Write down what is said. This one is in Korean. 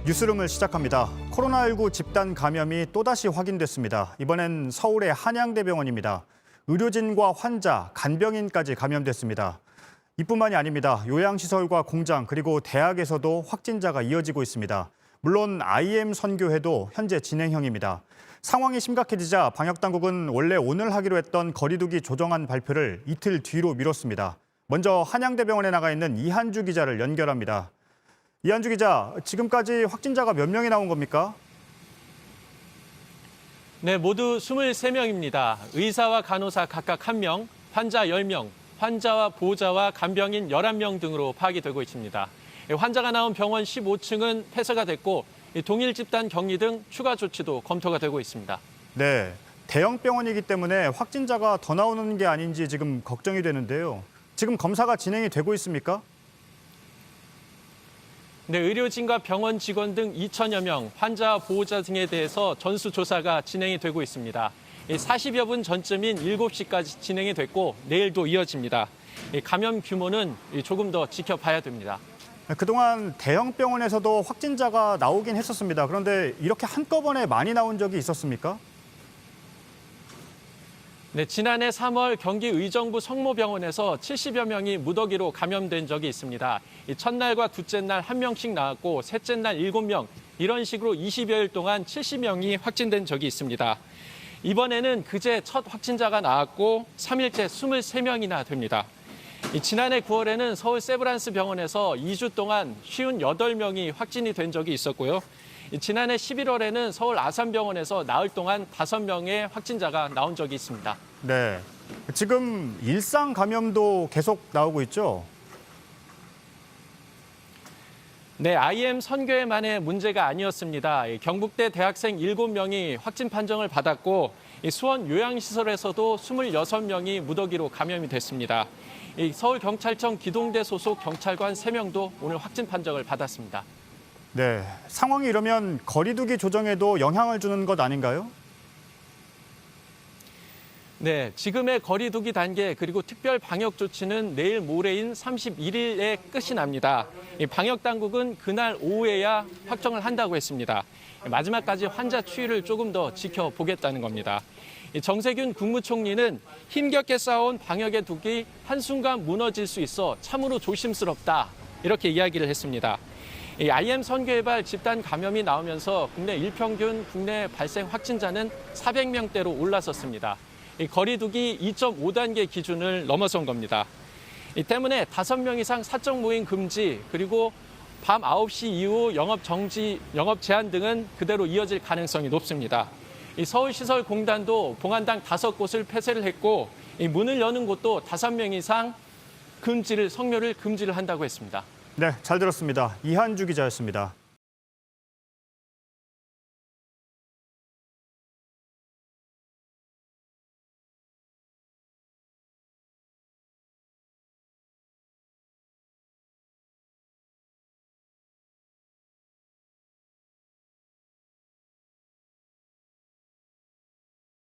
뉴스룸을 시작합니다. 코로나19 집단 감염이 또다시 확인됐습니다. 이번엔 서울의 한양대병원입니다. 의료진과 환자, 간병인까지 감염됐습니다. 이뿐만이 아닙니다. 요양시설과 공장 그리고 대학에서도 확진자가 이어지고 있습니다. 물론 IM 선교회도 현재 진행형입니다. 상황이 심각해지자 방역당국은 원래 오늘 하기로 했던 거리두기 조정안 발표를 이틀 뒤로 미뤘습니다. 먼저 한양대병원에 나가 있는 이한주 기자를 연결합니다. 이한주 기자, 지금까지 확진자가 몇 명이 나온 겁니까? 네, 모두 23명입니다. 의사와 간호사 각각 1명, 환자 10명, 환자와 보호자와 간병인 11명 등으로 파악이 되고 있습니다. 환자가 나온 병원 15층은 폐쇄가 됐고 동일 집단 격리 등 추가 조치도 검토가 되고 있습니다. 네, 대형 병원이기 때문에 확진자가 더 나오는 게 아닌지 지금 걱정이 되는데요. 지금 검사가 진행이 되고 있습니까? 네, 의료진과 병원 직원 등 2천여 명, 환자 보호자 등에 대해서 전수조사가 진행이 되고 있습니다. 40여 분 전쯤인 7시까지 진행이 됐고 내일도 이어집니다. 감염 규모는 조금 더 지켜봐야 됩니다. 그동안 대형 병원에서도 확진자가 나오긴 했었습니다. 그런데 이렇게 한꺼번에 많이 나온 적이 있었습니까? 네, 지난해 3월 경기 의정부 성모병원에서 70여 명이 무더기로 감염된 적이 있습니다. 첫날과 둘째 날 1명씩 나왔고 셋째 날 7명, 이런 식으로 20여일 동안 70명이 확진된 적이 있습니다. 이번에는 그제 첫 확진자가 나왔고 3일째 23명이나 됩니다. 지난해 9월에는 서울 세브란스 병원에서 2주 동안 58명이 확진이 된 적이 있었고요. 지난해 11월에는 서울 아산병원에서 나흘 동안 5명의 확진자가 나온 적이 있습니다. 네, 지금 일상 감염도 계속 나오고 있죠? 네, IM 선교회만의 문제가 아니었습니다. 경북대 대학생 7명이 확진 판정을 받았고 수원 요양시설에서도 26명이 무더기로 감염이 됐습니다. 서울경찰청 기동대 소속 경찰관 3명도 오늘 확진 판정을 받았습니다. 네, 상황이 이러면 거리두기 조정에도 영향을 주는 것 아닌가요? 네, 지금의 거리두기 단계 그리고 특별 방역 조치는 내일 모레인 31일에 끝이 납니다. 방역 당국은 그날 오후에야 확정을 한다고 했습니다. 마지막까지 환자 추이를 조금 더 지켜보겠다는 겁니다. 정세균 국무총리는 힘겹게 쌓아온 방역의 둑이 한순간 무너질 수 있어 참으로 조심스럽다, 이렇게 이야기를 했습니다. IM 선교회발 집단 감염이 나오면서 국내 일평균 국내 발생 확진자는 400명대로 올라섰습니다. 거리두기 2.5단계 기준을 넘어선 겁니다. 이 때문에 5명 이상 사적 모임 금지, 그리고 밤 9시 이후 영업 정지, 영업 제한 등은 그대로 이어질 가능성이 높습니다. 서울시설공단도 봉안당 5곳을 폐쇄를 했고 문을 여는 곳도 5명 이상 성묘를 금지를 한다고 했습니다. 네, 잘 들었습니다. 이한주 기자였습니다.